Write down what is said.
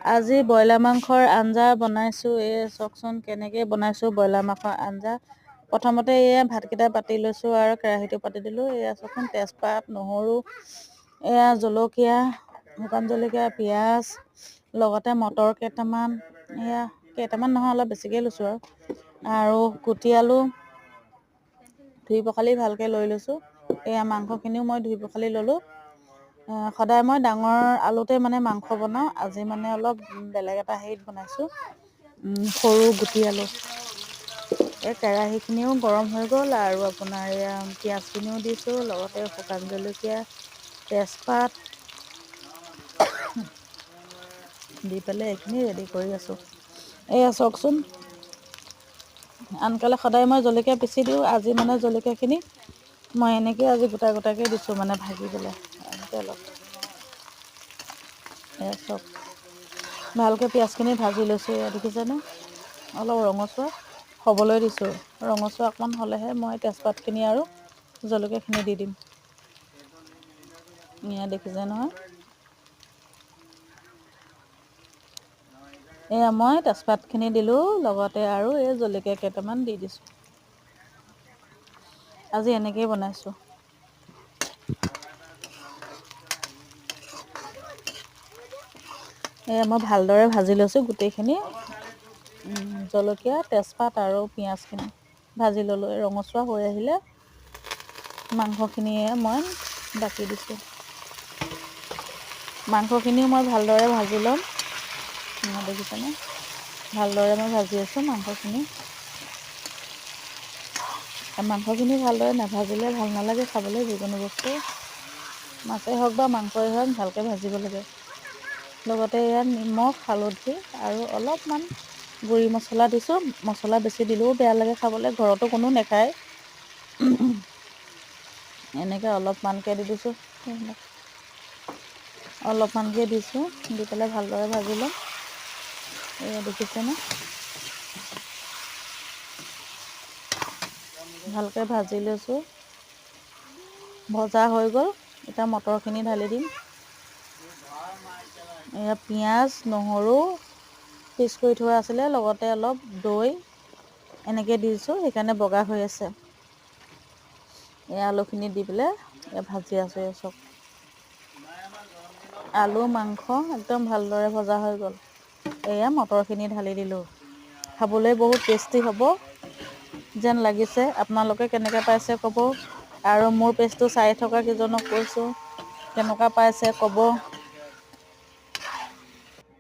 আজি ব্ৰইলাৰ মাংসৰ আঞ্জা বনাইছোঁ। চাওকচোন কেনেকৈ বনাইছোঁ ব্ৰইলাৰ মাংসৰ আঞ্জা। প্ৰথমতে ভাতকেইটা পাতি লৈছোঁ আৰু কেৰাহীটো পাতি দিলোঁ। চাওকচোন তেজপাত, নহৰু, জলকীয়া, শুকান জলকীয়া, পিঁয়াজ, লগতে মটৰ কেইটামান, কেইটামান নহয় অলপ বেছিকৈ লৈছোঁ আৰু কুটি আলু ধুই পখালি ভালকৈ লৈ লৈছোঁ। মাংসখিনিও মই ধুই পখালি ল'লোঁ। সদায় মই ডাঙৰ আলুতে মানে মাংস বনাওঁ। আজি মানে অলপ বেলেগ এটা হেৰিত বনাইছোঁ, সৰু গুটি আলু। কেৰাহীখিনিও গৰম হৈ গ'ল আৰু আপোনাৰ পিঁয়াজখিনিও দিছোঁ, লগতে শুকান জলকীয়া, তেজপাত দি পেলাই এইখিনি ৰেডি কৰি আছোঁ। চাওকচোন আনকালে সদায় মই জলকীয়া পিচি দিওঁ। আজি মানে জলকীয়াখিনি মই এনেকৈ আজি গোটা গোটাকৈ দিছোঁ, মানে ভাজি পেলাই এনেকৈ অলপ চব ভালকৈ পিঁয়াজখিনি ভাজি লৈছোঁ। দেখিছেনে অলপ ৰঙচুৱা হ'বলৈ দিছোঁ। ৰঙচুৱা অকণমান হ'লেহে মই তেজপাতখিনি আৰু জলকীয়াখিনি দি দিম। দেখিছে নহয়, মই তেজপাতখিনি দিলোঁ, লগতে আৰু জলকীয়া কেইটামান দি দিছোঁ। আজি এনেকৈয়ে বনাইছোঁ। মই ভালদৰে ভাজি লৈছোঁ গোটেইখিনি, জলকীয়া, তেজপাত আৰু পিঁয়াজখিনি ভাজি ল'লোঁ। ৰঙচুৱা হৈ আহিলে মাংসখিনিয়ে মই বাকি দিছোঁ। মাংসখিনিও মই ভালদৰে ভাজি ল'ম। দেখিছেনে ভালদৰে মই ভাজি আছোঁ মাংসখিনি। মাংসখিনি ভালদৰে নাভাজিলে ভাল নালাগে খাবলৈ। যিকোনো বস্তু মাছেই হওক বা মাংসই হওক ভালকৈ ভাজিব লাগে। লগতে নিমখ, হালধি আৰু অলপমান গুড়ি মছলা দিছোঁ। মছলা বেছি দিলেও বেয়া লাগে খাবলৈ, ঘৰতো কোনো নাখায়। এনেকৈ অলপমানকৈ দি দিছোঁ, অলপমানকৈ দিছোঁ, দি পেলাই ভালদৰে ভাজি ল'ম। দেখিছেনে ভালকৈ ভাজি লৈছোঁ। ভজা হৈ গ'ল। এতিয়া মটৰখিনি ঢালি দিম। পিঁয়াজ, নহৰু পিচ কৰি থোৱা আছিলে, লগতে অলপ দৈ এনেকৈ দিছোঁ, সেইকাৰণে বগা হৈ আছে। আলুখিনি দি পেলাই ভাজি আছোঁ। চব আলু মাংস একদম ভালদৰে ভজা হৈ গ'ল। মটৰখিনি ঢালি দিলোঁ। খাবলৈ বহুত টেষ্টি হ'ব যেন লাগিছে। আপোনালোকে কেনেকৈ পাইছে ক'ব, আৰু মোৰ পেজটো চাই থকা কেইজনক কৈছোঁ কেনেকুৱা পাইছে ক'ব।